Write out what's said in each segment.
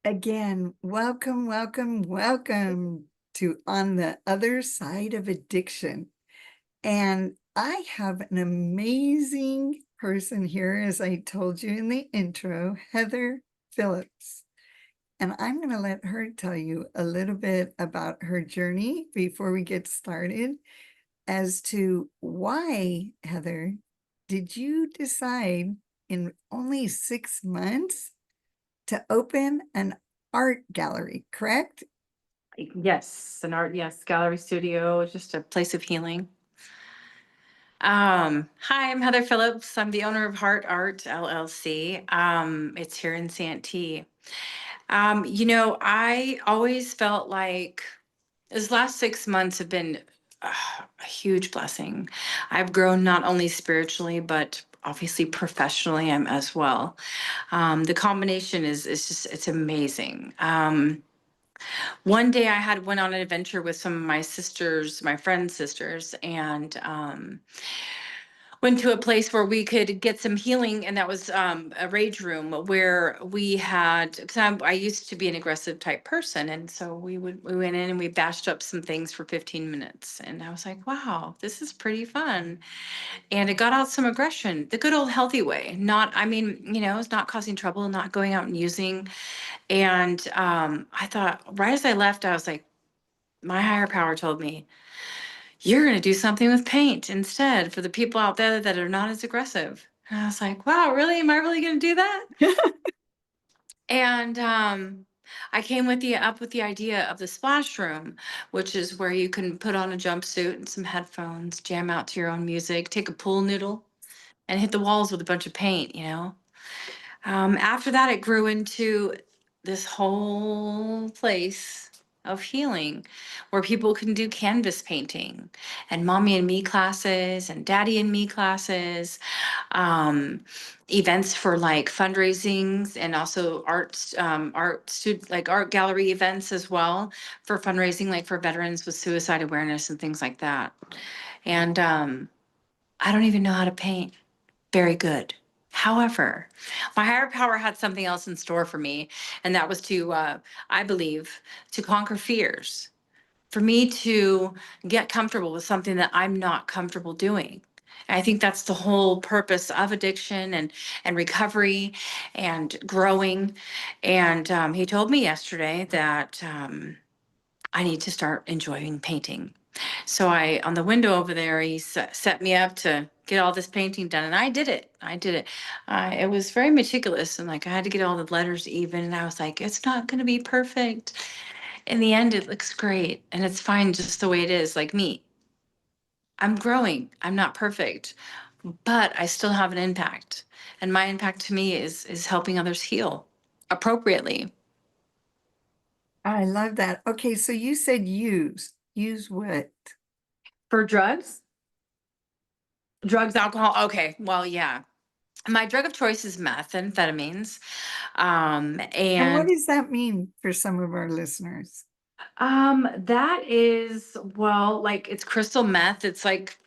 Again, welcome, welcome, welcome to On the Other Side of Addiction. And I have an amazing person here, as I told you in the intro, Heather Phillips. And I'm going to let her tell you a little bit about her journey before we get started as to why, Heather, did you decide in only 6 months to open an art gallery, correct? Yes, an art, yes, gallery studio, just a place of healing. Hi, I'm Heather Phillips. I'm the owner of Heart Art LLC. It's here in Santee. I always felt like this last 6 months have been a huge blessing. I've grown not only spiritually, but obviously professionally as well. The combination is just, it's amazing. One day I had went on an adventure with some of my sisters, my friends' sisters, and went to a place where we could get some healing, and that was a rage room where we had. Because I used to be an aggressive type person, and so we went in and we bashed up some things for 15 minutes, and I was like, wow, this is pretty fun, and it got out some aggression, the good old healthy way. Not, I mean, it's not causing trouble, not going out and using. And I thought, right as I left, I was like, my higher power told me, you're going to do something with paint instead for the people out there that are not as aggressive. And I was like, wow, really? Am I really going to do that? And I came up with the idea of the splash room, which is where you can put on a jumpsuit and some headphones, jam out to your own music, take a pool noodle, and hit the walls with a bunch of paint. After that, it grew into this whole place of healing where people can do canvas painting and mommy and me classes and daddy and me classes, um, events for like fundraisings and also art gallery events as well for fundraising, like for veterans with suicide awareness and things like that. And I don't even know how to paint very good. However, my higher power had something else in store for me, and that was to, I believe, to conquer fears, for me to get comfortable with something that I'm not comfortable doing. And I think that's the whole purpose of addiction and recovery and growing. And he told me yesterday that I need to start enjoying painting. So on the window over there, he set me up to get all this painting done, and I did it. I did it. It was very meticulous, and like I had to get all the letters even, and I was like, it's not going to be perfect. In the end, it looks great, and it's fine just the way it is. Like me, I'm growing. I'm not perfect, but I still have an impact, and my impact to me is helping others heal appropriately. I love that. Okay, so you said use. Use what? For drugs, alcohol. Okay, well, yeah. My drug of choice is methamphetamines. And what And does that mean for some of our listeners? that is, well, like it's crystal meth. It's like,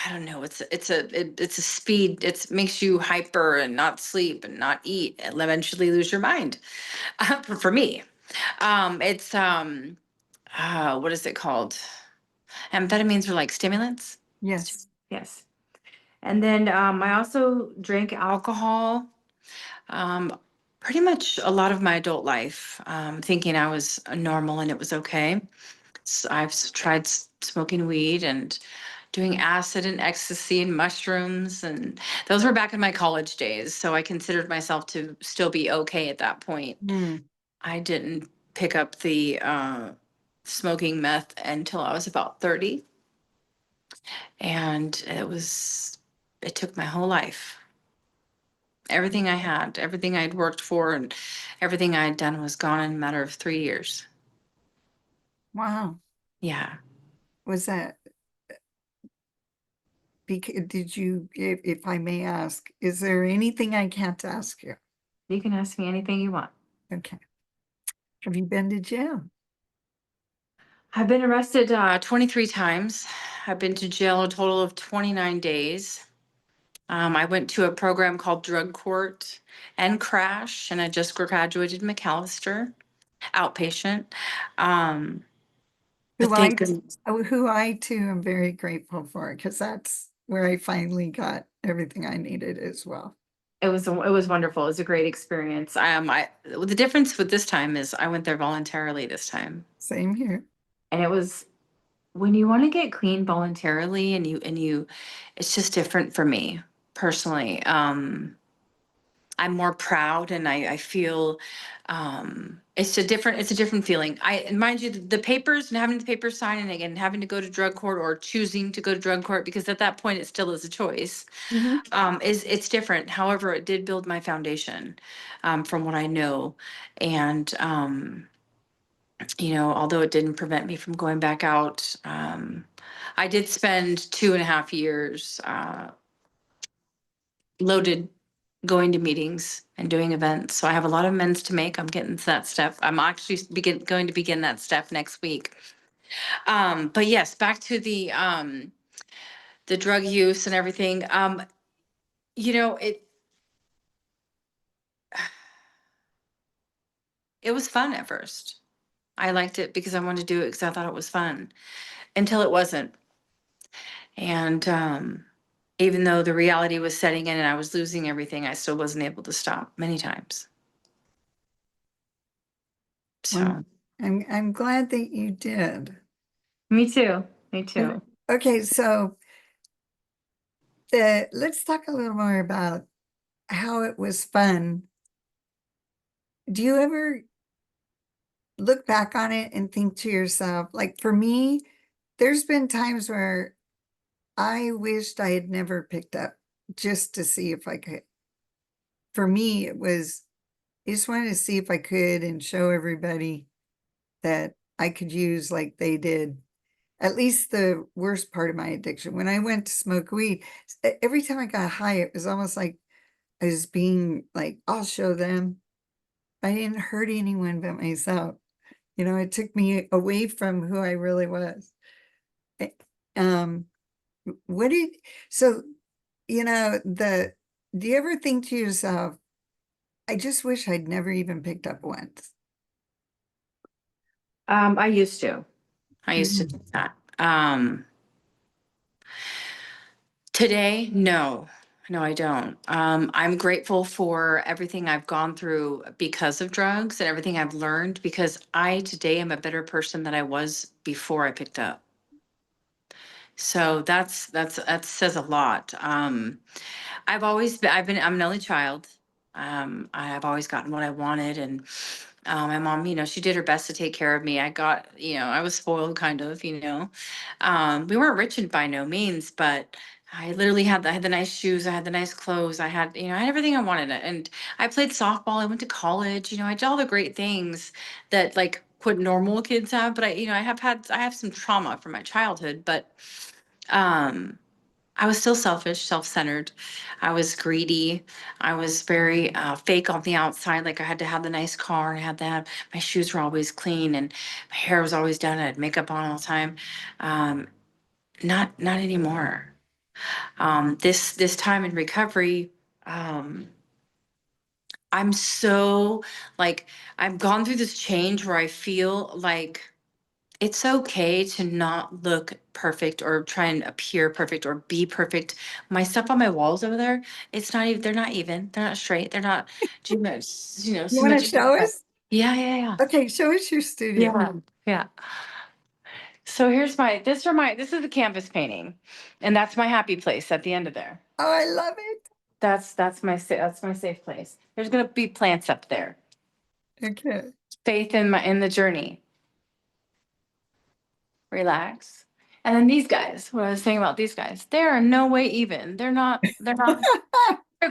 I don't know, it's a speed, it makes you hyper and not sleep and not eat and eventually lose your mind. For me. It's what is it called? Amphetamines are like stimulants. Yes. Yes. And then I also drank alcohol. Um, Pretty much a lot of my adult life, thinking I was normal and it was okay. I've tried smoking weed and doing acid and ecstasy and mushrooms, and those were back in my college days. So I considered myself to still be okay at that point. Mm. I didn't pick up the smoking meth until I was about 30, and it took my whole life. Everything I had, everything I'd worked for, and everything I had done was gone in a matter of 3 years. Wow. Yeah. Was that because did you, if I may ask, is there anything I can't ask you? You can ask me anything you want. Okay. Have you been to jail? I've been arrested 23 times. I've been to jail a total of 29 days. I went to a program called Drug Court and Crash, and I just graduated McAllister, outpatient. Um, but Who thank goodness who I too am very grateful for, because that's where I finally got everything I needed as well. it was wonderful. It was a great experience. The difference with this time is I went there voluntarily this time, Same here. and it was when you want to get clean voluntarily, and you, it's just different for me personally. I'm more proud and I feel it's a different feeling. And mind you, the papers and having the papers signed and again having to go to drug court or choosing to go to drug court because at that point it still is a choice. Mhm. Is it's different. However, it did build my foundation from what I know. And although it didn't prevent me from going back out, I did spend 2.5 years loaded going to meetings and doing events. So I have a lot of amends to make. I'm getting to that step. I'm actually going to begin that step next week. But yes, back to the drug use and everything. It it was fun at first. I liked it because I wanted to do it because I thought it was fun until it wasn't. And even though the reality was setting in and I was losing everything, I still wasn't able to stop many times. Well, So I'm glad that you did. me too. Me And too. okay, so let's talk a little more about how it was fun. Do you ever look back on it and think to yourself, like for me, there's been times where I wished I had never picked up just to see if I could. For me, it was, I just wanted to see if I could and show everybody that I could use like they did. At least the worst part of my addiction. When I went to smoke weed, every time I got high, it was almost like I was being like, I'll show them. I didn't hurt anyone but myself. It took me away from who I really was. Eh, Um, what did, so, do you ever think to yourself, I just wish I'd never even picked up once? I used to. I used to Mhm. do that. Today, no. No, I don't. I'm grateful for everything I've gone through because of drugs and everything I've learned because I today am a better person than I was before I picked up. So that says a lot. I'm an only child. I've always gotten what I wanted, and my mom, she did her best to take care of me. I was spoiled, kind of. We weren't rich and by no means, but I had the nice shoes, I had the nice clothes, I had everything I wanted, and I played softball. I went to college. I did all the great things that like what normal kids have. But I have some trauma from my childhood, but um I was still selfish, self-centered. I was greedy. I was very fake on the outside. Like I had to have the nice car and I had to have my shoes were always clean and my hair was always done. I had makeup on all the time. Um, not anymore. This time in recovery, um, I'm so like I've gone through this change where I feel like it's okay to not look perfect or try and appear perfect or be perfect. My stuff on my walls over there, it's not even, they're not straight. They're not, You want to symmetrical. show us? Yeah, yeah, yeah. Okay, show us your studio. Yeah. Yeah. So this is the canvas painting. And that's my happy place at the end of there. Oh, I love it. That's my safe place. There's going to be plants up there. Okay. Faith in the journey. Relax. And then these guys, what I was saying about these guys, they are no way even. They're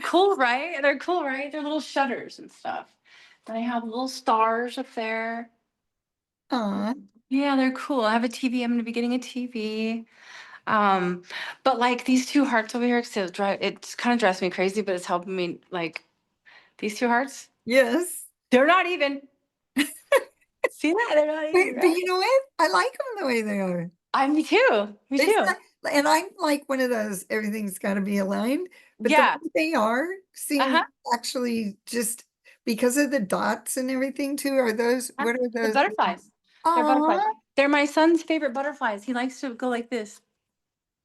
cool, right? They're cool, right? They're little shutters and stuff. And I have little stars up there. Aw, Yeah, they're cool. I have a TV. I'm gonna be getting a TV. Um, but like these two hearts over here, it's kind of drives me crazy, but it's helping me like these two hearts. yes. They're not even. See that? They're not even, But right? you know what? I like them the way they are. Me too. Me It's too. not, And I'm like one of those, everything's gotta be aligned, but the Yeah. way they are seem Uh-huh. actually just because of the dots and everything too, are those Huh? what are The those? butterflies. They're butterflies. Aw, They're my son's favorite butterflies. He likes to go like this.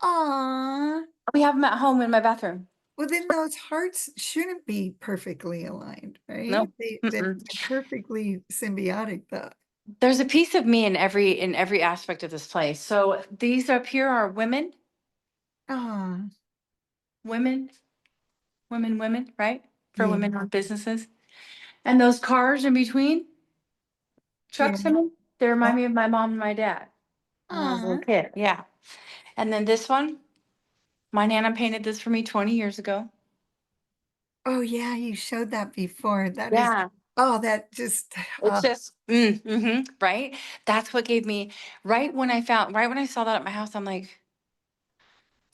aw. We have them at home in my bathroom. Well, then those hearts shouldn't be perfectly aligned, right? No. They're Mm-mm. perfectly symbiotic though. There's a piece of me in every aspect of this place. So these up here are women, Ah, women, women, right? For yeah, women owned businesses. And those cars in between, yeah. trucks, I mean, they remind me of my mom and my dad when I was a Aw. little kid. Yeah. And then this one, my Nana painted this for me 20 years ago. Oh yeah, you showed that before. That is, Yeah. oh, that just, It's just, right? That's what gave me, right when I saw that at my house, I'm like,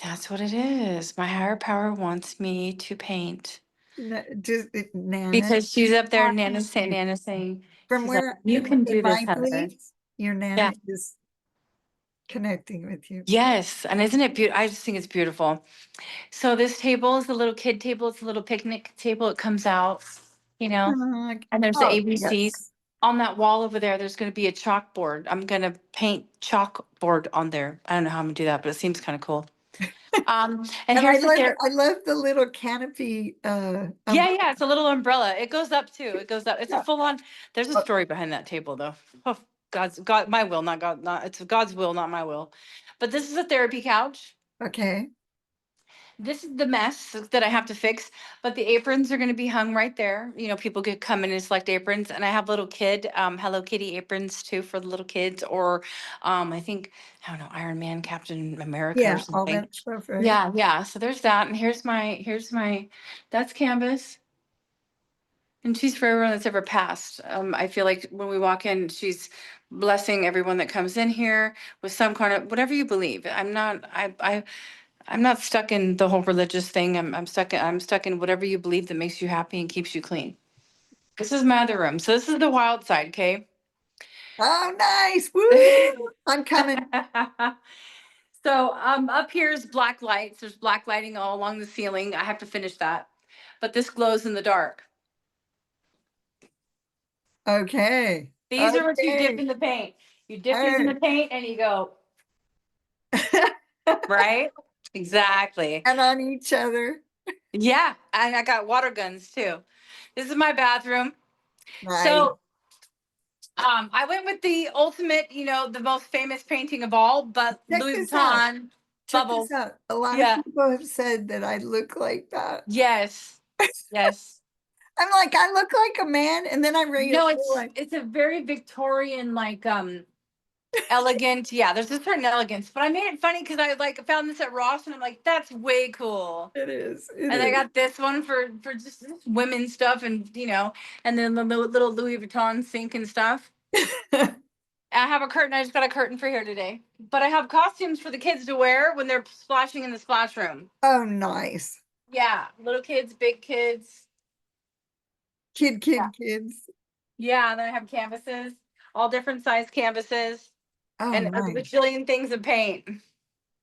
that's what it is. My higher power wants me to paint. just Nana. Because she's up there, Ah, Nana saying, from she's like, where, you can in do this, my Heather. beliefs, your Yeah. Nana is connecting with you. Yes. And isn't it beautiful? I just think it's beautiful. So this table is a little kid table. It's a little picnic table. It comes out, you know, Uh, and there's the oh, ABCs. yes. On that wall over there, there's going to be a chalkboard. I'm going to paint chalkboard on there. I don't know how I'm going to do that, but it seems kind of cool. And And here's the there. I love the little canopy, Yeah, yeah, it's a little umbrella. It goes up too. It goes up. It's a yeah. full on. There's a Oh, story behind that table though. Oh, God, my will, not God, not it's God's will, not my will. But this is a therapy couch. okay. This is the mess that I have to fix, but the aprons are going to be hung right there. You know, people could come in and select aprons, and I have little kid, Hello Kitty aprons too for the little kids, or I think, I don't know, Iron Man, Captain America or Yeah, all something. that stuff, right? Yeah, yeah. So there's that, and that's canvas. And she's for everyone that's ever passed. I feel like when we walk in, she's blessing everyone that comes in here with some kind of whatever you believe. I'm not stuck in the whole religious thing. I'm stuck in whatever you believe that makes you happy and keeps you clean. This is my other room. So this is the wild side, okay? Oh, nice. Woo! I'm coming. So up here is black lights. There's black lighting all along the ceiling. I have to finish that. But this glows in the dark. Okay. These are what you dip Okay. in the paint. You dip All these in the right. paint and you go, right? Exactly. And on each other. Yeah. And I got water guns too. This is my bathroom. Nice. So I went with the ultimate, the most famous painting of all, but Check Louis this out. Vuitton Check this bubbles. out. A lot of Yeah. people have said that I look like that. Yes. Yes. I'm like, I look like a man, and then I No, realize, it's a very Victorian, like elegant. Yeah, there's a certain elegance. But I made it funny because I like found this at Ross and I'm like, that's way cool. it is. It And I is. got this one for just women stuff and and then the little Louis Vuitton sink and stuff. I have a curtain. I just got a curtain for here today. But I have costumes for the kids to wear when they're splashing in the splash room. Oh, nice. Yeah, little kids, big kids. Yeah. Kids. Yeah, then I have canvases, all different size canvases, Oh, and a nice. bajillion things of paint.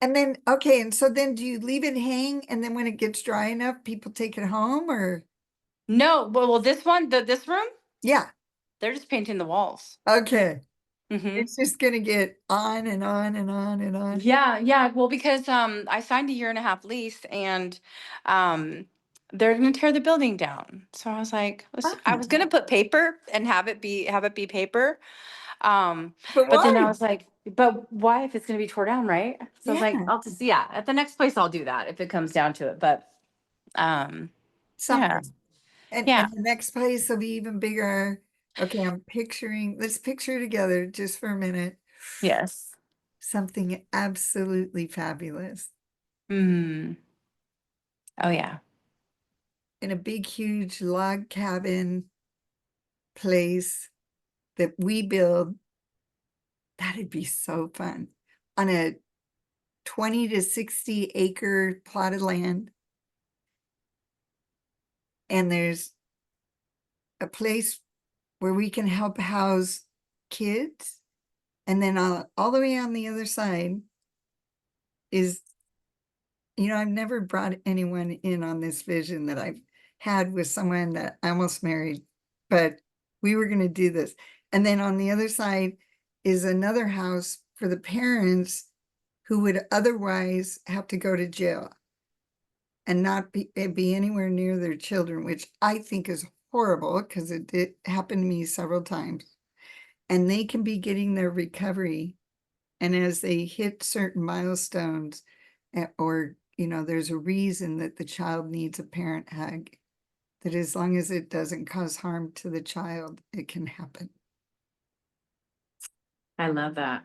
And then, okay, and so then do you leave it hang and then when it gets dry enough, people take it home or? No, well, this room, Yeah, they're just painting the walls. okay. Hmm. It's just gonna get on and on and on and on. Yeah, yeah. Well, because I signed a year and a half lease, and um, they're going to tear the building down. So I was like, I Oh, was going to put paper and have it be paper. Um, but but then I why? was like, but why if it's going to be tore down, right? So I was like, Yeah, I'll just yeah, at the next place I'll do that if it comes down to it. But um, yeah, something. And yeah, the next place will be even bigger. Okay, I'm picturing, let's picture together just for a minute. yes. Something absolutely fabulous Mm. Oh yeah. in a big, huge log cabin place that we build. That'd be so fun on a 20 to 60 acre plot of land. And there's a place where we can help house kids. And then all the way on the other side is I've never brought anyone in on this vision that I've had with someone that I almost married, but we were going to do this. And then on the other side is another house for the parents who would otherwise have to go to jail and not be anywhere near their children, which I think is horrible because it happened to me several times. And they can be getting their recovery. And as they hit certain milestones, or, there's a reason that the child needs a parent hug, that as long as it doesn't cause harm to the child, it can happen. I love that.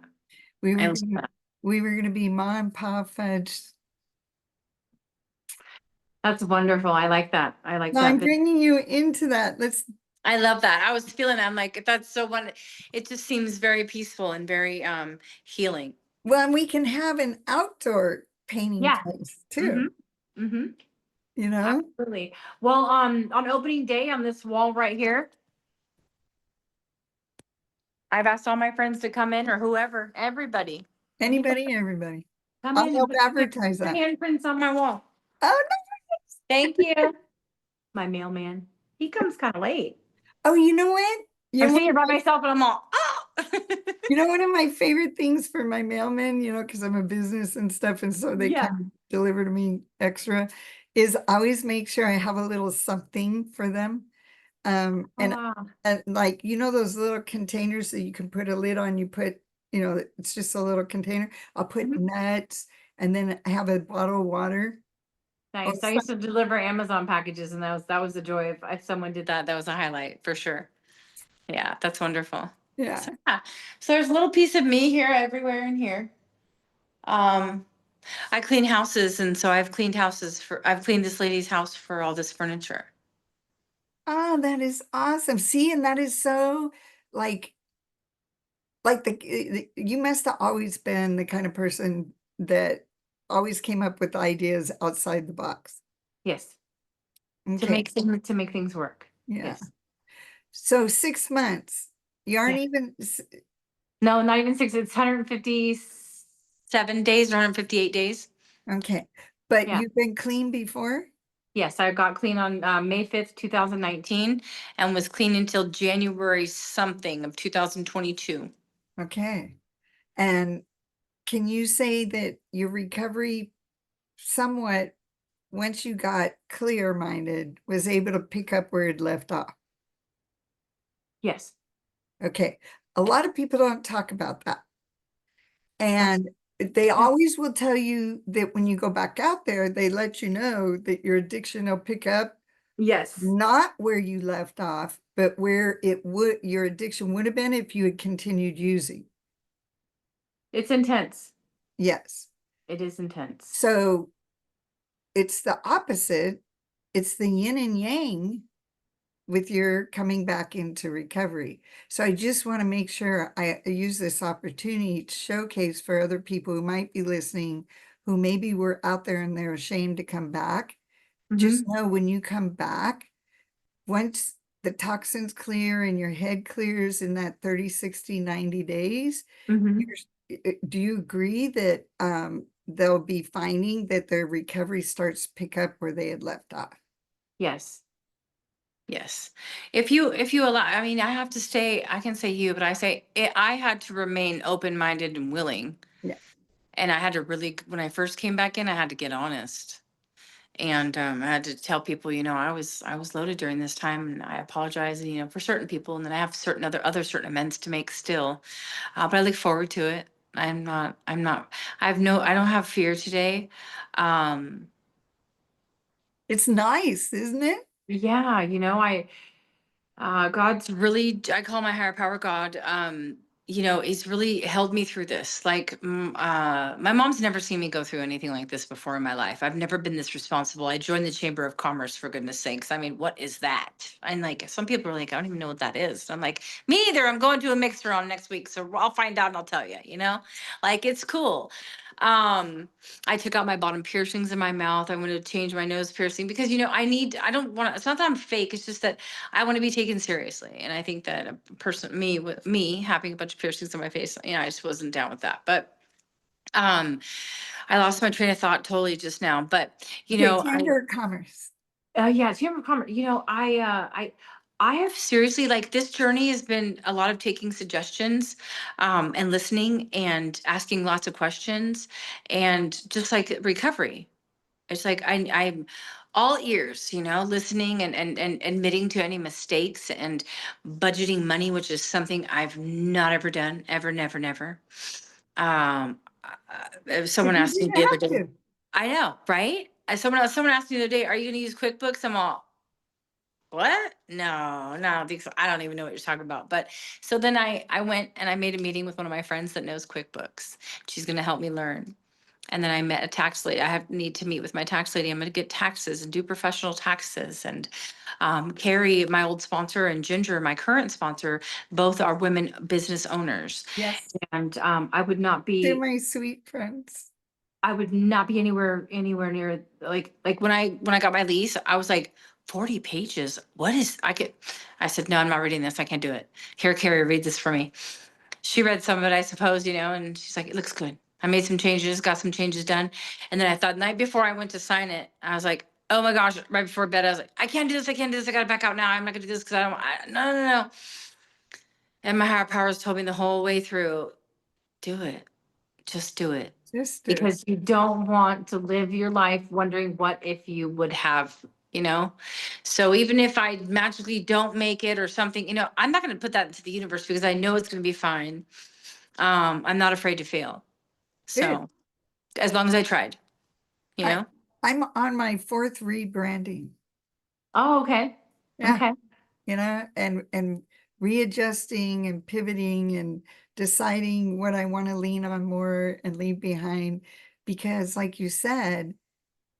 We I were love gonna, that. we were gonna be Ma and Pa Fudge. That's wonderful. I like that. I like No, I'm that. bringing you into that. I love that. I was feeling, I'm like, that's so one. It just seems very peaceful and very healing. Well, and we can have an outdoor painting Yeah. place too, Mm-hmm. Mm-hmm. you know? Absolutely. Well, on opening day on this wall right here, I've asked all my friends to come in or whoever, anybody Anybody, everybody. come I'll in and help put advertise your that. handprints on my wall. Oh, Thank you. My mailman. He comes kind of late. no. Oh, you know what? I'm You know, sitting here by myself and I'm all, oh. one of my favorite things for my mailmen, because I'm a business and stuff, and so they Yeah. kind of deliver to me extra, is I always make sure I have a little something for them. Oh, wow. And like, those little containers that you can put a lid on, it's just a little container. I'll put Mhm. nuts and then I have a bottle of water. Or Nice. I used to deliver Amazon packages and that was the joy of if someone did that, that was a highlight for sure. Yeah, that's wonderful. yeah. So yeah. So there's a little piece of me here everywhere in here. Um, I clean houses and so I've cleaned this lady's house for all this furniture. Oh, that is awesome. See, and that is so like you must have always been the kind of person that always came up with ideas outside the box. Yes. Okay. To make things work. Yeah. Yes. So 6 months. You Yeah. aren't even No, not even six. It's 157 days or 158 days. okay. But Yeah. you've been clean before? Yes, I got clean on May 5th, 2019, and was clean until January something of 2022. Okay. And can you say that your recovery somewhat, once you got clear-minded, was able to pick up where it left off? Yes, Okay. A lot of people don't talk about that. that's And they yeah. always will tell you that when you go back out there, they let you know that your addiction will pick up Yes, not where you left off, but where your addiction would have been if you had continued using. it's intense. Yes. It is intense. So it's the opposite. It's the yin and yang with your coming back into recovery. So I just want to make sure I use this opportunity to showcase for other people who might be listening, who maybe were out there and they're ashamed to come back. Just Hmm. know when you come back, once the toxins clear and your head clears in that 30, 60, 90 days, Hmm. do you agree that they'll be finding that their recovery starts to pick up where they had left off? Yes, yes. If you allow, I mean, I have to say, I can say you, but I say I had to remain open-minded and willing, Yeah. and I had to really, when I first came back in, I had to get honest. And I had to tell people, I was loaded during this time, and I apologize, for certain people, and then I have certain other certain amends to make still. But I look forward to it. I'm not. I don't have fear today. Um, It's nice, isn't it? yeah, God's really, I call my higher power God. He's really held me through this. Like, my mom's never seen me go through anything like this before in my life. I've never been this responsible. I joined the Chamber of Commerce, for goodness sakes. I mean, what is that? And like, some people are like, I don't even know what that is. I'm like, me either. I'm going to a mixer on next week, so I'll find out and I'll tell you. Like it's cool. I took out my bottom piercings in my mouth. I want to change my nose piercing because I don't want to. It's not that I'm fake. It's just that I want to be taken seriously. And I think that a person, with me having a bunch of piercings in my face, I just wasn't down with that. But um, I lost my train of thought totally just now, but Okay, Chamber of Commerce. yeah, Chamber of Commerce. I have seriously, like, this journey has been a lot of taking suggestions, and listening and asking lots of questions, and just like recovery. It's like I'm all ears, listening and admitting to any mistakes and budgeting money, which is something I've not ever done, ever, never, never. If But someone you asked me didn't the other have day, to. I know, right? Someone asked me the other day, "Are you going to use QuickBooks?" I'm all, "What? No, no, I don't think so. I don't even know what you're talking about." But so then I went and I made a meeting with one of my friends that knows QuickBooks. She's going to help me learn. And then I met a tax lady. I have need to meet with my tax lady. I'm going to get taxes and do professional taxes. And Carrie, my old sponsor, and Ginger, my current sponsor, both are women business owners. Yes, And they're my sweet friends. I would not be anywhere near, like when I got my lease, I was like, 40 pages. What is I said, no, I'm not reading this. I can't do it. Here, Carrie, read this for me. She read some of it, I suppose, and she's like, it looks good. I made some changes, got some changes done. And then I thought, the night before I went to sign it, I was like, oh my gosh, right before bed, I was like, I can't do this. I can't do this. I got to back out now. I'm not going to do this because no, no, no. And my higher powers told me the whole way through, do it. Just do it. Just do it. Because you don't want to live your life wondering what if you would have, you know? So even if I magically don't make it or something, I'm not going to put that into the universe because I know it's going to be fine. I'm not afraid to fail. Good. So as long as I tried, you I know? I'm on my fourth rebranding. Oh, okay. Yeah, Okay. and readjusting and pivoting and deciding what I want to lean on more and leave behind. Because like you said,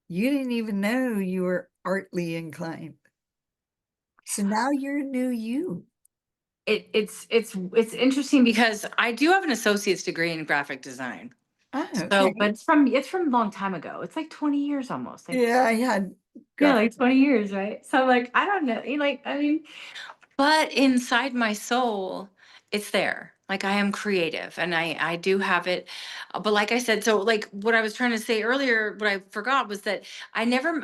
you didn't even know you were artly inclined. So now you're new you. It's interesting because I do have an associate's degree in graphic design. Oh, So, okay. but it's from a long time ago. It's like 20 years almost. Like, Yeah, I had yeah, graphic. like 20 years, right? So like, I don't know. I mean, but inside my soul, it's there. Like, I am creative and I do have it. But like I said, so like what I was trying to say earlier, what I forgot was that I never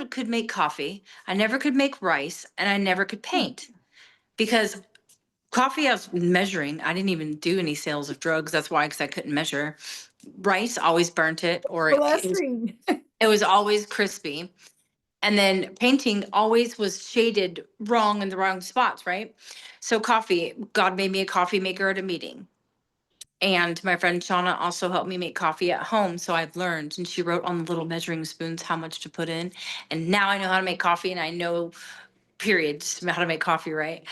could make coffee. I never could make rice, and I never could paint because coffee I was measuring. I didn't even do any sales of drugs. That's why, because I couldn't measure. Rice, always burnt it, or Blessing. it was always crispy. And then painting always was shaded wrong in the wrong spots, right? So coffee, God made me a coffee maker at a meeting. And my friend Shauna also helped me make coffee at home. So I've learned, and she wrote on the little measuring spoons how much to put in. And now I know how to make coffee, and I know, period, just how to make coffee, right?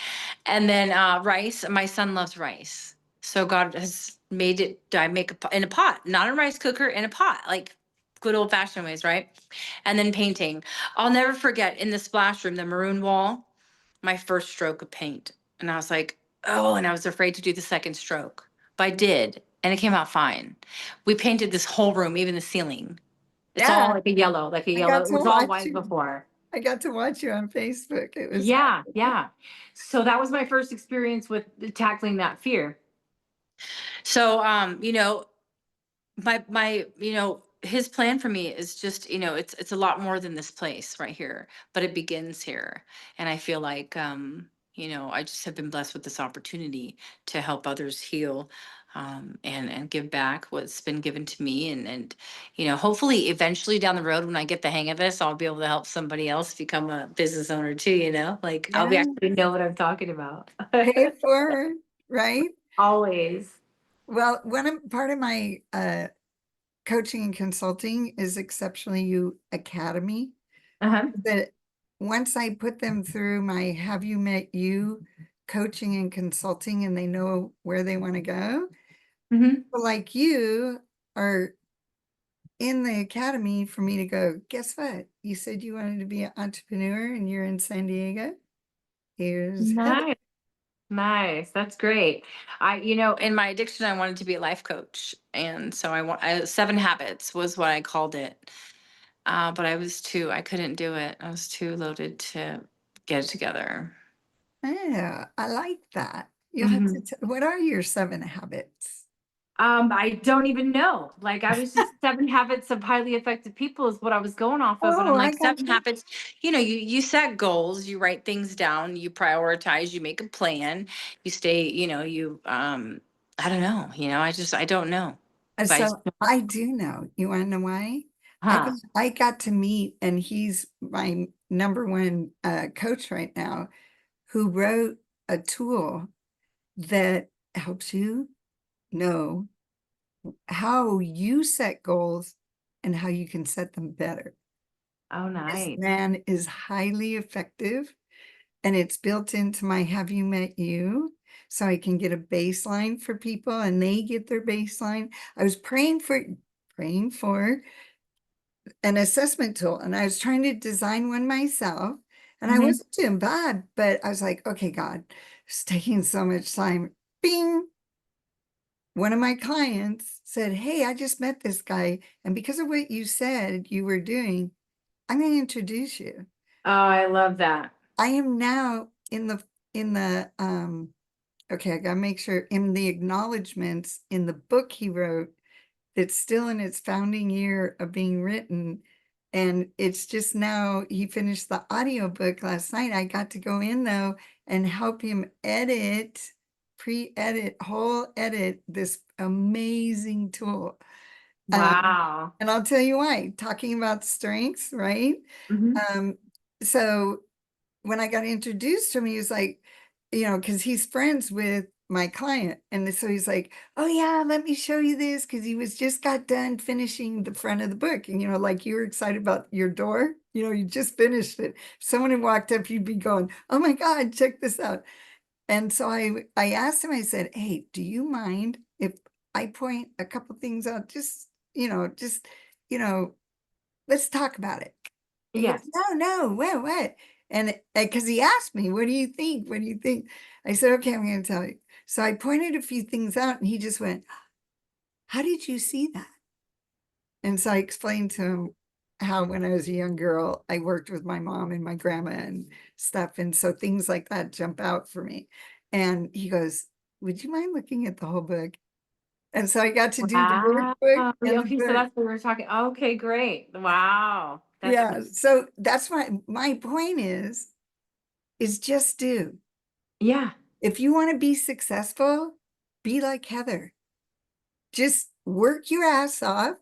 And then rice, my son loves rice. So God has made it, I make in a pot, not a rice cooker, in a pot, like good old fashioned ways, right? And then painting. I'll never forget, in the splash room, the maroon wall, my first stroke of paint. And I was like, oh, and I was afraid to do the second stroke. But I did, and it came out fine. We painted this whole room, even the ceiling. It's all Yeah, like a yellow, like a I yellow. got It to was all watch white you. before. I got to watch you on Facebook. It was Yeah, yeah. So that was my first experience with tackling that fear. So, his plan for me is just, it's a lot more than this place right here, but it begins here. And I feel like, I just have been blessed with this opportunity to help others heal, and give back what's been given to me. And hopefully eventually down the road, when I get the hang of this, I'll be able to help somebody else become a business owner too, like I'll be yeah, actually know what I'm talking about. pay it forward, right? Always. Well, part of my coaching and consulting is Exceptionally You Academy. Uh-huh. That once I put them through my Have You Met You coaching and consulting, and they know where they want to go, Hmm. but like you are in the academy for me to go, guess what? You said you wanted to be an entrepreneur and you're in San Diego. Here's Heather. Nice. Nice. That's great. In my addiction, I wanted to be a life coach. And so Seven Habits was what I called it. But I couldn't do it. I was too loaded to get it together. Yeah, I like that. You'll have to, Mhm. what are your 7 habits? I don't even know. Like I was just Seven Habits of Highly Effective People is what I was going off of. And Oh, I'm I like, got seven you. habits, you set goals, you write things down, you prioritize, you make a plan, you stay, I don't know, I don't know. But So I do know. You want to know why? huh. I got to meet, and he's my number one coach right now, who wrote a tool that helps you know how you set goals and how you can set them better. Oh, This nice. man is highly effective, and it's built into my Have You Met You? So I can get a baseline for people and they get their baseline. I was praying for an assessment tool, and I was trying to design one myself, and I Hmm. wasn't doing bad, but I was like, okay, God, it's taking so much time. Bing. One of my clients said, hey, I just met this guy, and because of what you said you were doing, I'm going to introduce you. Oh, I love that. I am now in the okay, I gotta make sure in the acknowledgments in the book he wrote that's still in its founding year of being written. And it's just now, he finished the audiobook last night. I got to go in though and help him pre-edit, whole edit this amazing tool. Um, Wow. and I'll tell you why, talking about strengths, right? Hmm. Um, so when I got introduced to him, he was like, because he's friends with my client. And so he's like, oh yeah, let me show you this. Cause he was just got done finishing the front of the book. And like you were excited about your door, you just finished it. If someone had walked up, you'd be going, oh my God, check this out. And so I asked him, I said, hey, do you mind if I point a couple things out? You know, let's talk about it. He goes, Yes. no, no, what? And because he asked me, what do you think? What do you think? I said, okay, I'm going to tell you. So I pointed a few things out, and he just went, how did you see that? And so I explained to him how when I was a young girl, I worked with my mom and my grandma and stuff. And so things like that jump out for me. And he goes, would you mind looking at the whole book? And so I got to do the Wow. workbook and the Okay, so book. that's what we're talking. Okay, great. Wow. That's Yeah. So that's my point is just do. yeah. If you want to be successful, be like Heather. Just work your ass off,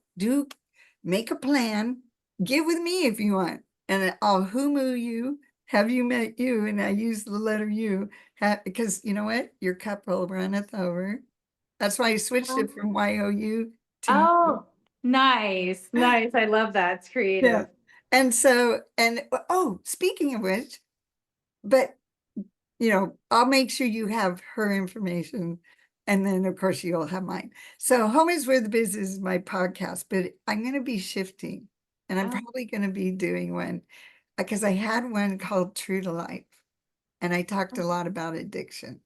make a plan, get with me if you want, and I'll humu you. Have you met you? And I use the letter U because you know what? Your cup will runneth over. That's why I switched it from YOU to you. Oh, nice. Nice. I love that. It's Yeah. creative. And so, and oh, speaking of which, but I'll make sure you have her information. And then, of course, you'll have mine. So, Home is Where the Biz is my podcast, but I'm going to be shifting, and I'm Oh, probably going to be doing one because I had one called True to Life, and I talked a lot about addiction.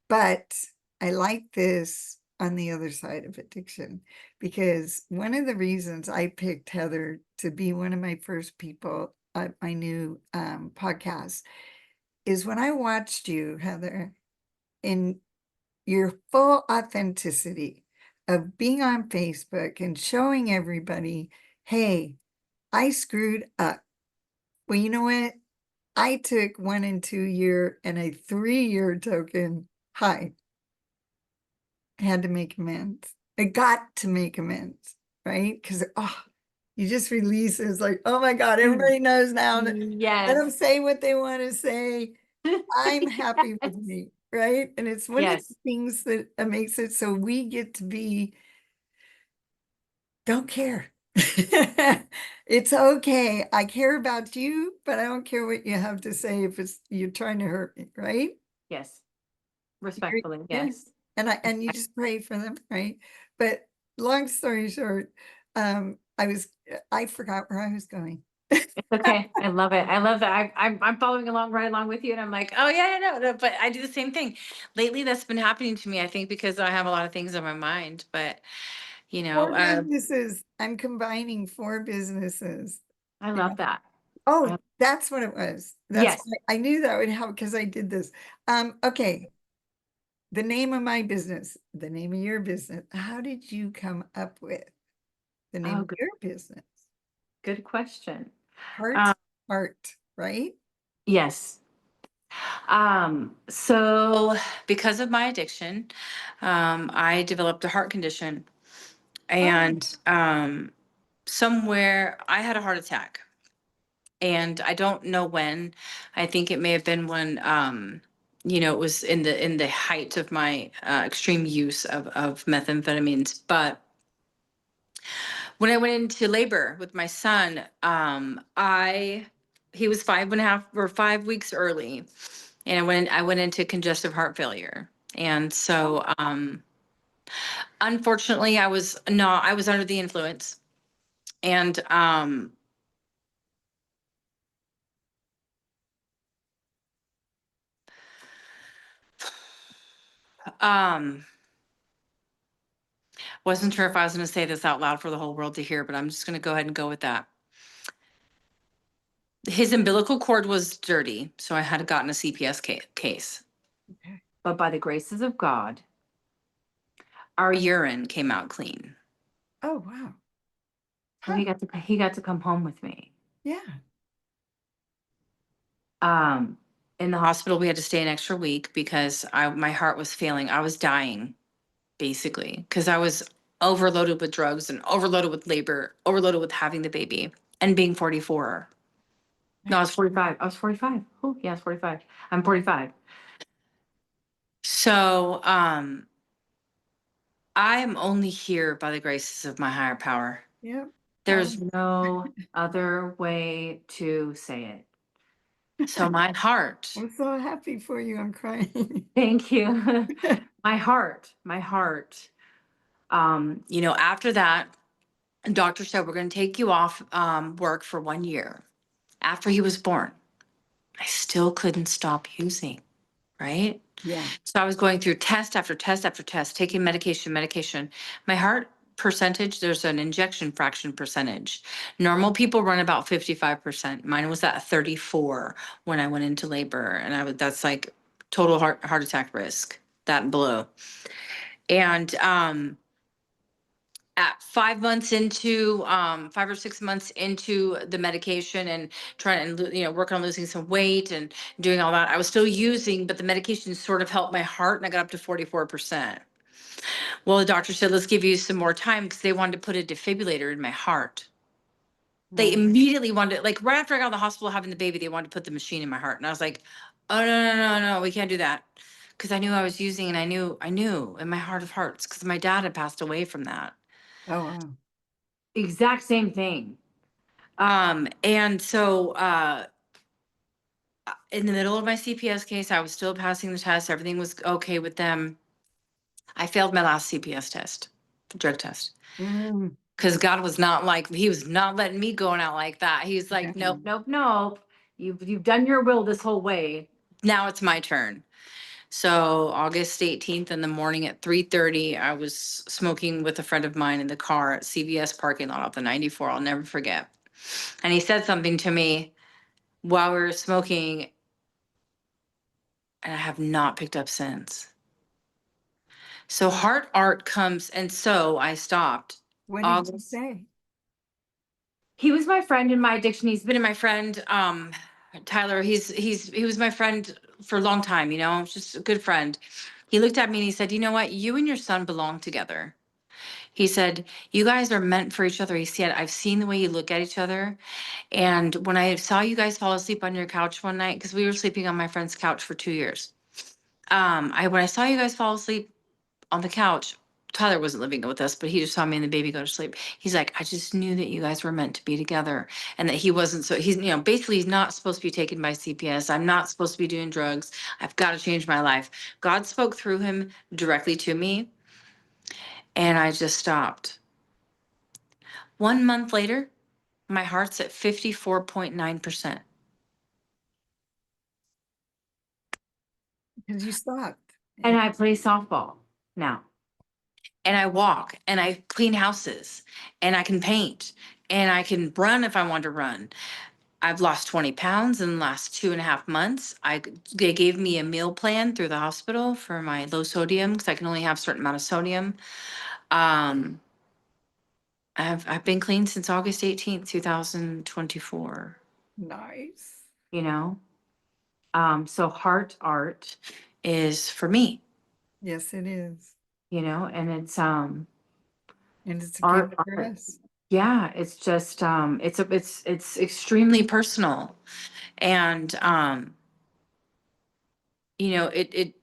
But I like this on the other side of addiction because one of the reasons I picked Heather to be one of my first people at my new podcast is when I watched you, Heather, in your full authenticity of being on Facebook and showing everybody, hey, I screwed up. Well, you know what? I took 1 and 2 year and a 3 year token. Hi, I had to make amends. I got to make amends, right? Because you just release it. It's like, oh my God, mm. everybody knows now. Let them Yes. say what they want to say. I'm happy with me, right? And it's one of the Yes. things that makes it so we get to be, don't care. It's okay. I care about you, but I don't care what you have to say if it's you're trying to hurt me, right? Yes. You're- Respectfully. yeah. Yes. And you just pray for them, right? But long story short, I forgot where I was going. It's okay. I love it. I love that. I'm following along right along with you, and I'm like, oh yeah, no, no. But I do the same thing. Lately, that's been happening to me. I think because I have a lot of things on my mind. But you know, Four uh, businesses. I'm combining four businesses. I Yeah. love that. Oh, Uh, that's what it was. That's yes. why I knew that would help because I did this. Okay. the name of my business, the name of your business. How did you come up with the name Oh, of good, your business? good question. Heart, Um, heart, right? yes. So because of my addiction, I developed a heart condition, Oh, and somewhere I had a heart attack, and I don't know when. I think it may have been when it was in the height of my extreme use of methamphetamines. But when I went into labor with my son, I he was 5.5 or 5 weeks early, and I went into congestive heart failure. And so unfortunately I was under the influence, and um wasn't sure if I was going to say this out loud for the whole world to hear, but I'm just going to go ahead and go with that. His umbilical cord was dirty, so I had gotten a CPS case. okay. But by the graces of God, our urine came out clean. Oh, wow. So Huh. he got to come home with me. Yeah. Um, in the hospital, we had to stay an extra week because my heart was failing. I was dying, basically, because I was overloaded with drugs and overloaded with labor, overloaded with having the baby and being 44. No, I was 45. I was 45. Oh, yeah, I was 45. I'm 45. So, I am only here by the graces of my higher power. Yep. There's no other way to say it. So my heart, I'm so happy for you. I'm crying. thank you. My heart. After that, the doctor said, we're going to take you off work for 1 year. After he was born, I still couldn't stop using, right? Yeah. So I was going through test after test after test, taking medication. My heart percentage, there's an injection fraction percentage. Normal people run about 55%. Mine was at 34 when I went into labor. And that's like total heart attack risk, that below. And at 5 months into 5 or 6 months into the medication and trying to working on losing some weight and doing all that, I was still using, but the medication sort of helped my heart, and I got up to 44%. Well, the doctor said, let's give you some more time, because they wanted to put a defibrillator in my heart. They Wow. immediately wanted, like right after I got out of the hospital having the baby, they wanted to put the machine in my heart. And I was like, oh, no, we can't do that. Because I knew I was using, and I knew in my heart of hearts, because my dad had passed away from that. Oh, wow. Exact same thing. And so in the middle of my CPS case, I was still passing the test. Everything was okay with them. I failed my last CPS test, drug test. Mm. Because God he was not letting me going out like that. He's like, nope, nope, nope. You've done your will this whole way. Now it's my turn. So August 18th in the morning at 3:30, I was smoking with a friend of mine in the car at CVS parking lot off the 94. I'll never forget. And he said something to me while we were smoking, and I have not picked up since. So heart art comes, and so I stopped. What did you August. say? He was my friend in my addiction. He's been my friend. Tyler, he was my friend for a long time, just a good friend. He looked at me and he said, you know what? You and your son belong together. He said, you guys are meant for each other. He said, I've seen the way you look at each other. And when I saw you guys fall asleep on your couch one night, because we were sleeping on my friend's couch for 2 years. When I saw you guys fall asleep on the couch, Tyler wasn't living with us, but he just saw me and the baby go to sleep. He's like, I just knew that you guys were meant to be together, and that he wasn't. So basically he's not supposed to be taken by CPS. I'm not supposed to be doing drugs. I've got to change my life. God spoke through him directly to me, and I just stopped. 1 month later, my heart's at 54.9%. Because you stopped. And I play softball now. And I walk and I clean houses and I can paint and I can run if I want to run. I've lost 20 pounds in the last 2.5 months. They gave me a meal plan through the hospital for my low sodium because I can only have a certain amount of sodium. Um, I've been clean since August 18th, 2024, Nice. you know? So heart art is for me, Yes, it is. and it's And it's a gift art for art. us. Yeah, it's just it's extremely personal. And it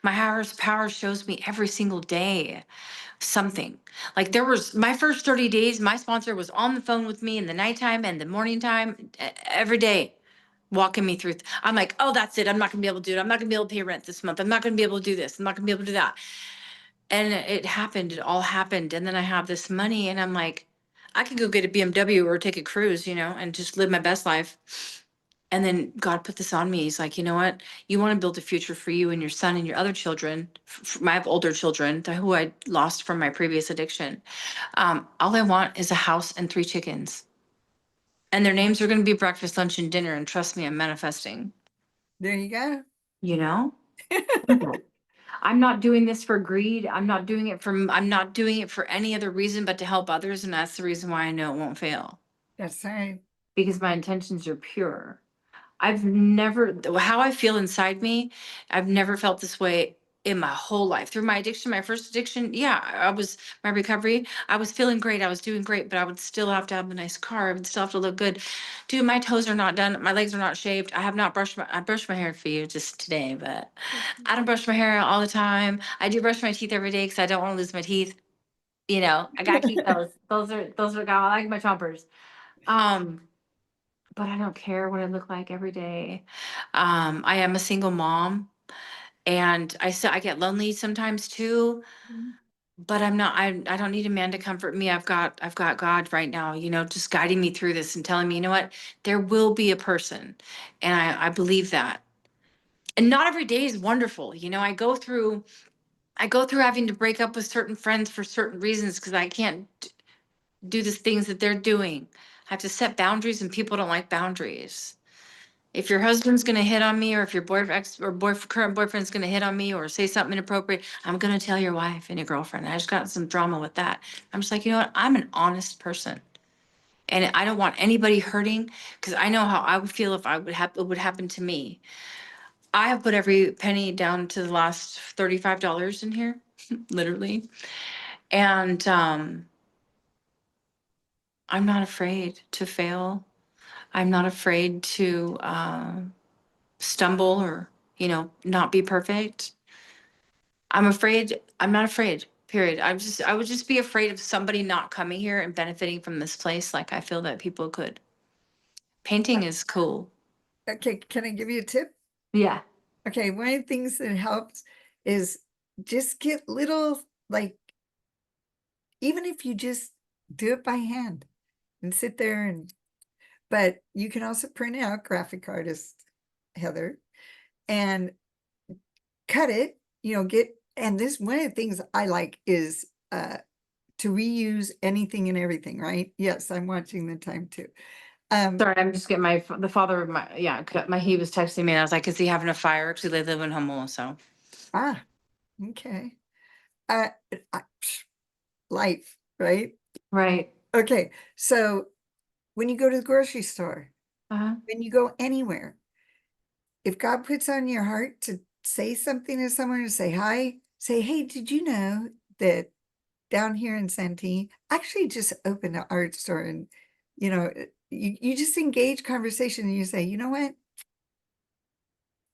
my higher power shows me every single day something. Like there was my first 30 days, my sponsor was on the phone with me in the nighttime and the morning time, every day, walking me through. I'm like, oh, that's it. I'm not gonna be able to do it. I'm not gonna be able to pay rent this month. I'm not gonna be able to do this. I'm not gonna be able to do that. And it happened. It all happened. And then I have this money, and I'm like, I could go get a BMW or take a cruise, and just live my best life. And then God put this on me. He's like, you know what? You want to build a future for you and your son and your other children. I have older children who I lost from my previous addiction. All I want is a house and 3 chickens. And their names are going to be breakfast, lunch, and dinner. And trust me, I'm manifesting. There you go. You know? Okay. I'm not doing this for greed. I'm not doing it for any other reason but to help others. And that's the reason why I know it won't fail. That's right. Because my intentions are pure. I've never, how I feel inside me, I've never felt this way in my whole life. Through my addiction, my first addiction, yeah, my recovery, I was feeling great. I was doing great, but I would still have to have a nice car. I would still have to look good. Dude, my toes are not done. My legs are not shaved. I brushed my hair for you just today, but I don't brush my hair all the time. I do brush my teeth every day because I don't want to lose my teeth. I gotta keep those. Those are, I like my chompers. Um, but I don't care what I look like every day. I am a single mom, and I get lonely sometimes too, but I don't need a man to comfort me. I've got God right now, just guiding me through this and telling me, you know what, there will be a person. And I believe that. And not every day is wonderful. I go through having to break up with certain friends for certain reasons because I can't do the things that they're doing. I have to set boundaries, and people don't like boundaries. If your husband's gonna hit on me, or if your current boyfriend's gonna hit on me or say something inappropriate, I'm gonna tell your wife and your girlfriend. I just got some drama with that. I'm just like, you know what? I'm an honest person, and I don't want anybody hurting because I know how I would feel if it would happen to me. I have put every penny down to the last $35 in here, literally, and I'm not afraid to fail. I'm not afraid to stumble or not be perfect. I'm not afraid, period. I would just be afraid of somebody not coming here and benefiting from this place like I feel that people could. Painting is cool. Okay, can I give you a tip? Yeah. Okay, one of the things that helps is just get little, like, even if you just do it by hand and sit there but you can also print out graphic artist Heather and cut it, and this one of the things I like is to reuse anything and everything, right? Yes, I'm watching the time too. Sorry, I'm just getting the father of he was texting me and I was like, is he having a fire? Because they live in Hummel, so. Ah, okay. Uh, I- Life, right? Right. Okay, so when you go to the grocery store, Uh-huh. when you go anywhere, if God puts on your heart to say something to someone, to say hi, say, hey, did you know that down here in Santee actually just opened an art store? And you just engage conversation and you say, you know what,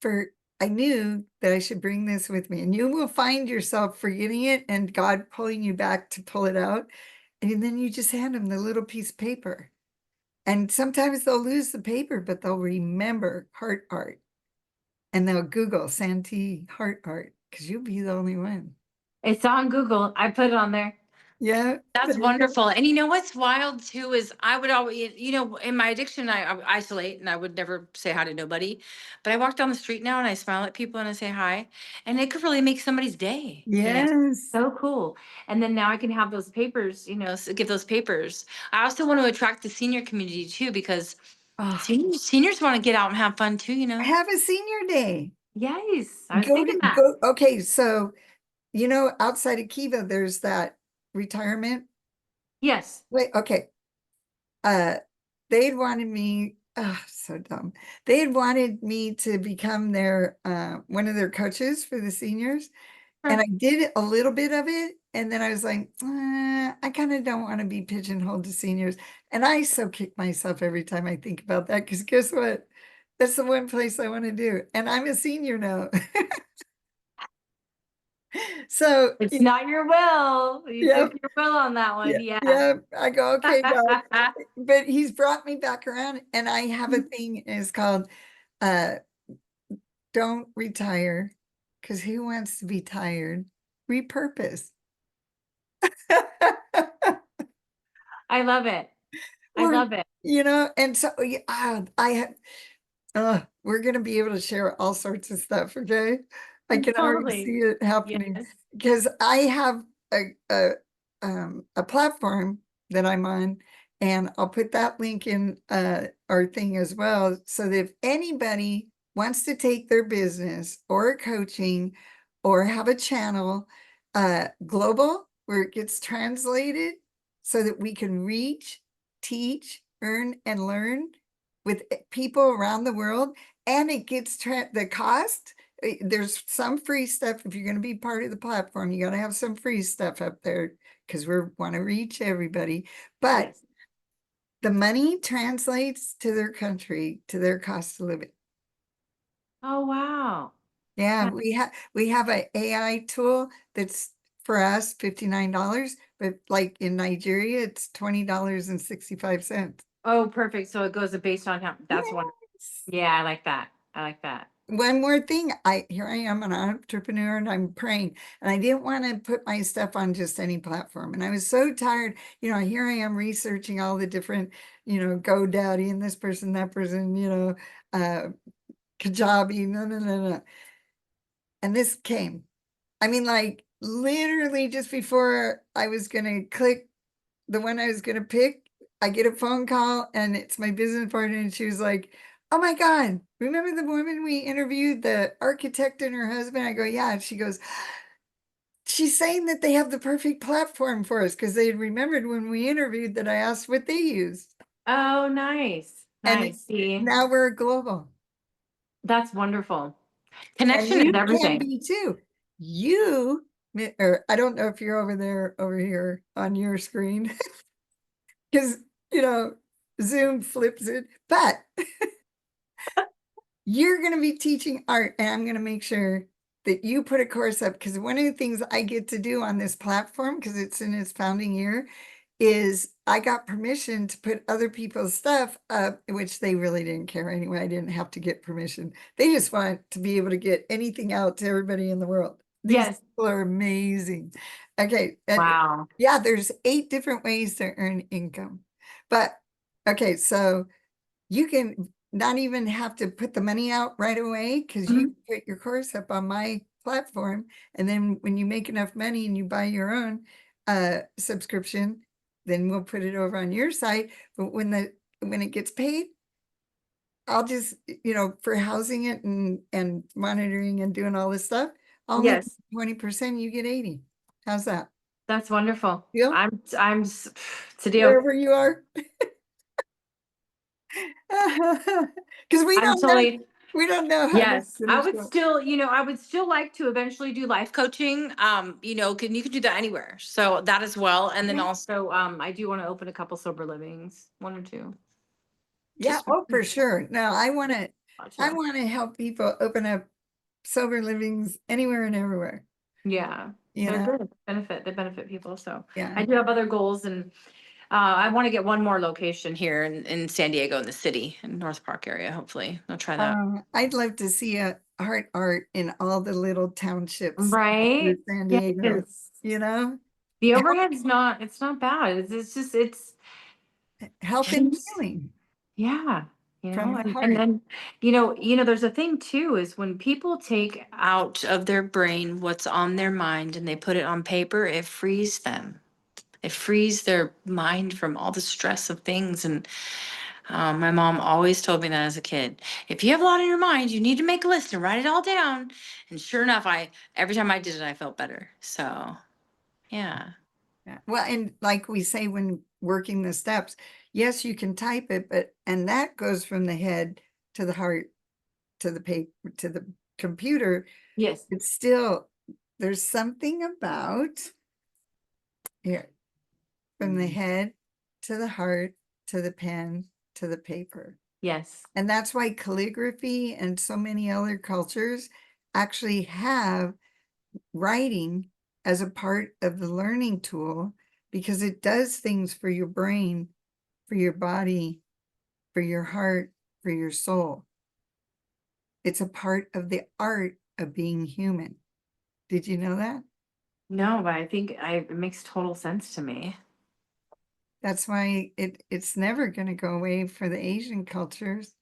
for I knew that I should bring this with me, and you will find yourself forgetting it and God pulling you back to pull it out, and then you just hand them the little piece of paper. And sometimes they'll lose the paper, but they'll remember heart art, and they'll Google Santee heart art because you'll be the only one. It's on Google. I put it on there. Yeah, That's there you go. wonderful. And you know what's wild too is I would always, in my addiction, I would isolate and I would never say hi to nobody. But I walk down the street now and I smile at people and I say hi, and it could really make somebody's day. Yes. So cool. And then now I can have those papers, give those papers. I also want to attract the senior community too, because Oh, seniors want to get out and have fun too. have a senior day. Yes, I was Go to thinking that. go. Okay, so outside of Kiva, there's that retirement. Yes. Wait, okay. Uh, they'd wanted me, oh, so dumb. They had wanted me to become their one of their coaches for the seniors. And Sure. I did a little bit of it. And then I was like, I kind of don't want to be pigeonholed to seniors. And I so kick myself every time I think about that, because guess what? That's the one place I want to do. And I'm a senior now. So, It's not your will. You yeah, took your will on that yeah, one. Yeah. yeah. I go, okay, God. But he's brought me back around, and I have a thing, it's called uh don't retire, because who wants to be tired? Repurpose. I love it. I Or, love it. and so yeah, I have we're gonna be able to share all sorts of stuff, okay? I can already Totally. see it happening, Yes. because I have a platform that I'm on, and I'll put that link in our thing as well, so that if anybody wants to take their business or coaching or have a channel global, where it gets translated so that we can reach, teach, earn, and learn with people around the world, and it gets the cost. There's some free stuff. If you're going to be part of the platform, you got to have some free stuff up there, because we want to reach everybody. But Yes. the money translates to their country, to their cost of living. Oh, wow. Yeah, Yeah. we have a AI tool that's for us $59, but like in Nigeria, it's $20.65. Oh, perfect. So it goes based on how that's one. Yes. Yeah, I like that. I like that. One more thing, here I am, an entrepreneur, and I'm praying, and I didn't want to put my stuff on just any platform. And I was so tired, here I am researching all the different, GoDaddy and this person, that person, uh, Kajabi, no, no, no, no. And this came. I mean, like literally just before I was gonna click the one I was gonna pick, I get a phone call, and it's my business partner, and she was like, "Oh my God, remember the woman we interviewed, the architect and her husband?" I go, "Yeah." And she goes, "She's saying that they have the perfect platform for us," because they had remembered when we interviewed that I asked what they used. Oh, nice. And Nice. See, now we're global. that's wonderful. And Connection is you can everything. be too. You, or I don't know if you're over here on your screen, because, you know, Zoom flips it, but you're going to be teaching art, and I'm going to make sure that you put a course up, because one of the things I get to do on this platform, because it's in its founding year, is I got permission to put other people's stuff up, which they really didn't care anyway. I didn't have to get permission. They just want to be able to get anything out to everybody in the world. These Yes. people are amazing. Okay. Wow. Yeah, there's 8 different ways to earn income. But okay, so you can not even have to put the money out right away, because you Mhm. put your course up on my platform. And then when you make enough money and you buy your own subscription, then we'll put it over on your site. But when it gets paid, I'll just, for housing it and monitoring and doing all this stuff, I'll make Yes. 20%, you get 80. How's that? That's wonderful. Deal? It's a deal. Wherever you are. Because we I'm don't know, totally. how this is Yes, gonna show. I would still like to eventually do life coaching. You can do that anywhere. So that as well. And then Yeah. also, I do want to open a couple sober livings, one or two. Yeah, Just oh, for sure. No, I too. want to help people open up sober livings anywhere and everywhere, Yeah, you they're know? good. They benefit people. So Yeah. I do have other goals, and I want to get one more location here in San Diego in the city, in North Park area. Hopefully, I'll try that. I'd love to see a art in all the little townships Right? through San Diego, Yes. you know? The Health, overhead's not, it's not bad. It's just, health and just, healing yeah, from the and heart. then, there's a thing too, is when people take out of their brain what's on their mind and they put it on paper, it frees them. It frees their mind from all the stress of things. And my mom always told me that as a kid. If you have a lot on your mind, you need to make a list and write it all down. And sure enough, every time I did it, I felt better. So yeah. Yeah. Well, and like we say when working the steps, yes, you can type it, but and that goes from the head to the heart to the paper to the computer. Yes. It's still there's something about here from the head to the heart to the pen to the paper. Yes. And that's why calligraphy and so many other cultures actually have writing as a part of the learning tool because it does things for your brain, for your body, for your heart, for your soul. It's a part of the art of being human. Did you know that? No, but I think it makes total sense to me. That's why it's never going to go away for the Asian cultures.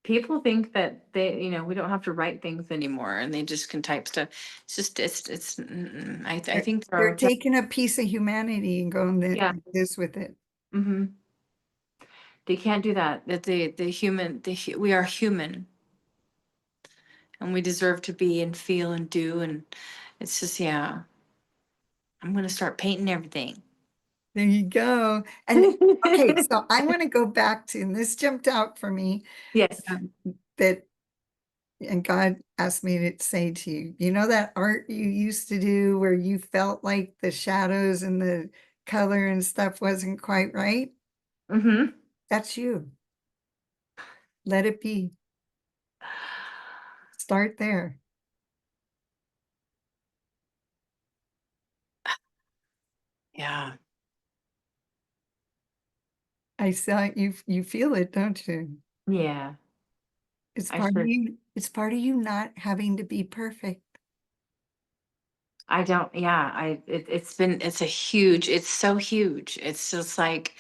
People think that we don't have to write things anymore and they just can type stuff. It's just, I They're, think they're taking a piece of humanity and going yeah. this with it. Hmm. They can't do that. That we are human and we deserve to be and feel and do. And it's just, yeah, I'm going to start painting everything. There you go. And okay, so I want to go back to, and this jumped out for me, Yes. that, and God asked me to say to you, you know, that art you used to do where you felt like the shadows and the color and stuff wasn't quite right? Hmm. That's you. Let it be. Start there. Yeah, I saw you feel it, don't you? yeah, It's I part of should. you, it's part of you not having to be perfect. I don't, yeah, it's so huge. It's just like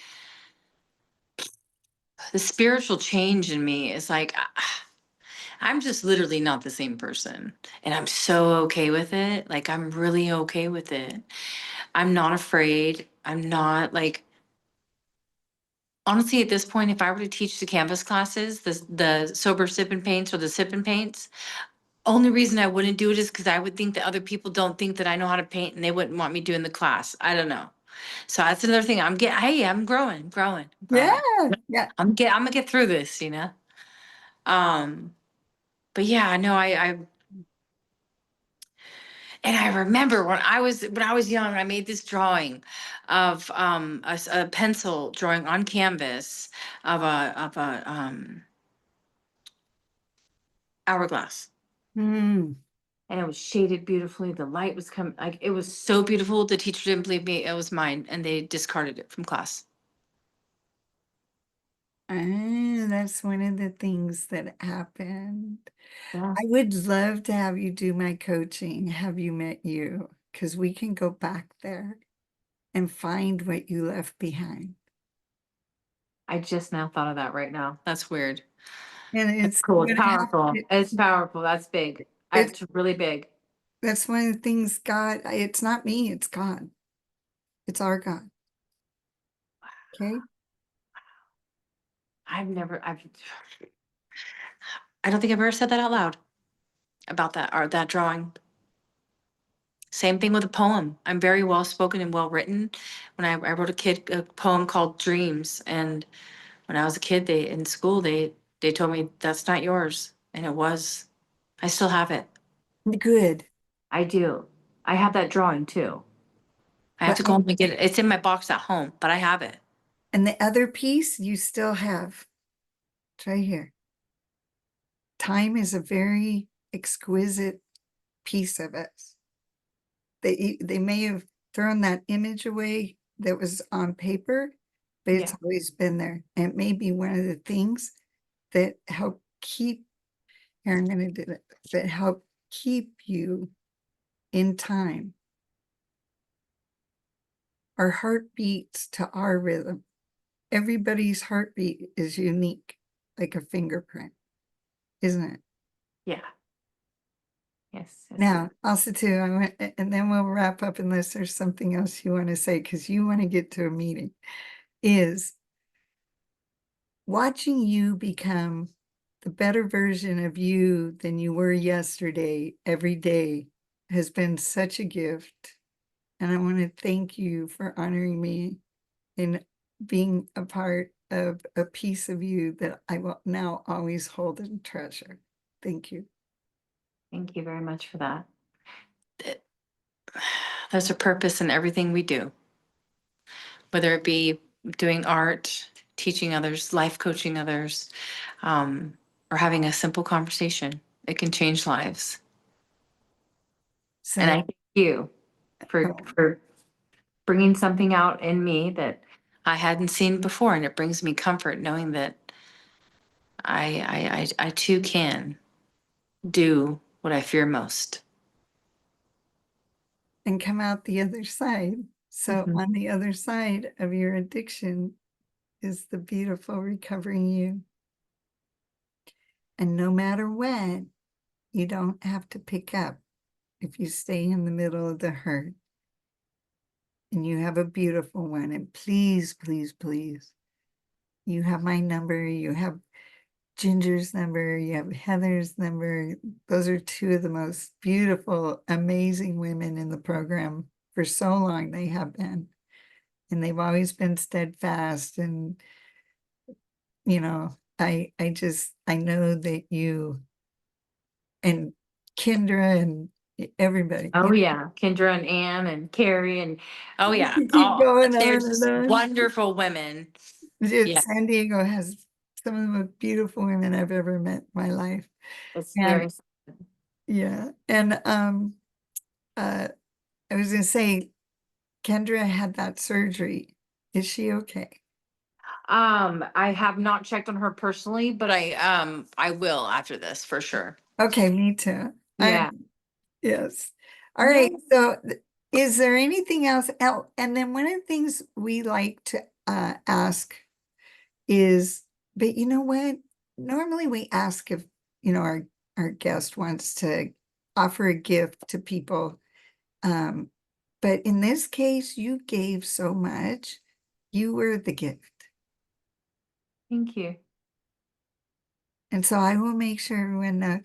the spiritual change in me is like, I'm just literally not the same person. And I'm so okay with it. Like, I'm really okay with it. I'm not afraid. I'm not like, honestly, at this point, if I were to teach the canvas classes, the sober sip and paints or the sip and paints, only reason I wouldn't do it is because I would think that other people don't think that I know how to paint and they wouldn't want me doing the class. I don't know. So that's another thing. Hey, I'm Yeah, growing. yeah. I'm gonna get through this, you know? Um, but yeah, no, and I remember when I was young, I made this drawing of a pencil drawing on canvas of a hourglass. Hmm. And it was shaded beautifully. The light was coming, like it was so beautiful. The teacher didn't believe me, it was mine, and they discarded it from class. Ah, that's one of the things that happened. Yeah. I would love to have you do my coaching. Have you met you? Because we can go back there and find what you left behind. I just now thought of that right now. That's weird. And That's it's cool. It's gonna have powerful. to, It's powerful. That's big. it's It's really big. that's one of the things God, it's not me, it's God. It's our God. Okay. I've I don't think I've ever said that out loud about that art, that drawing. Same thing with a poem. I'm very well spoken and well written. When I wrote a poem called Dreams, and when I was a kid, they in school they told me that's not yours, and it was. I still have it. Good. I do. I have that drawing too. I have But to go home and get it. It's in my box at home, but I have it. and the other piece you still have. It's right here. Time is a very exquisite piece of us. They may have thrown that image away that was on paper, but it's Yeah. always been there. And it may be one of the things that help keep, here I'm gonna do it, that help keep you in time. our heart beats to our rhythm. Everybody's heartbeat is unique, like a fingerprint, isn't it? Yeah. Yes. Yes. Yes. Now, also too, I want, and then we'll wrap up unless there's something else you want to say, because you want to get to a meeting, is watching you become the better version of you than you were yesterday every day has been such a gift. And I want to thank you for honoring me in being a part of a piece of you that I will now always hold and treasure. Thank you. Thank you very much for that. There's a purpose in everything we do, whether it be doing art, teaching others, life coaching others, or having a simple conversation. It can change lives. And I So, thank you for bringing something out in me that I hadn't seen before, and it brings me comfort knowing that I too can do what I fear most. and come out the other side. So, Mhm. on the other side of your addiction is the beautiful recovering you. And no matter what, you don't have to pick up if you stay in the middle of the hurt. And you have a beautiful one. And please, please, please, you have my number. You have Ginger's number. You have Heather's number. Those are two of the most beautiful, amazing women in the program for so long. They have been. And they've always been steadfast. And, I know that you and Kendra and everybody, Oh yeah, Kendra and Ann and Carrie and oh you yeah, can keep all going they're on and just on. wonderful women. Yeah, San Diego has some of the most beautiful women I've ever met in my life. it's And very. yeah, and uh I was gonna say Kendra had that surgery. Is she okay? I have not checked on her personally, but I will after this for sure. Okay, me too. I Yeah. yes. All Yeah. right. So is there anything else? Oh, and then one of the things we like to ask is, but you know what? Normally we ask if, our guest wants to offer a gift to people. Um, but in this case, you gave so much. You were the gift. Thank you. And so I will make sure everyone knows.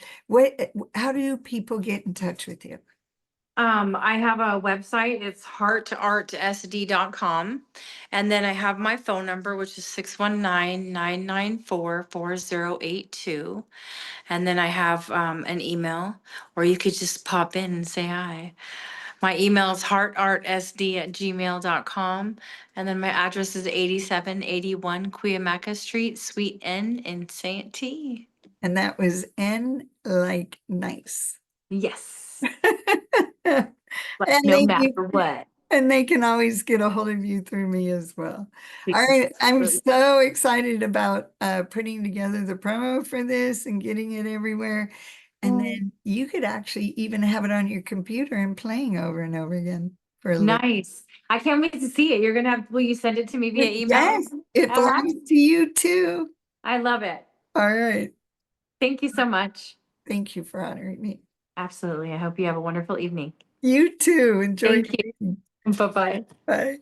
How do people get in touch with you? I have a website. It's heartartsd.com. And then I have my phone number, which is 619-994-4082. And then I have an email, or you could just pop in and say hi. My email is heartartsd@gmail.com. And then my address is 8781 Cuyamaca Street, Suite N in Santee. And that was N like nice. Yes. Like And no they matter what. and they can always get a hold of you through me as well. All Because right, I'm so excited about putting together the promo for this and getting it everywhere. And then you could actually even have it on your computer and playing over and over again for a little. nice. I can't wait to see it. Will you send it to me via email? Yes, it Oh, belongs to you too. I love it. All right. Thank you so much. Thank you for honoring me. Absolutely. I hope you have a wonderful evening. You too. Enjoy Thank your you. evening. Bye-bye. Bye.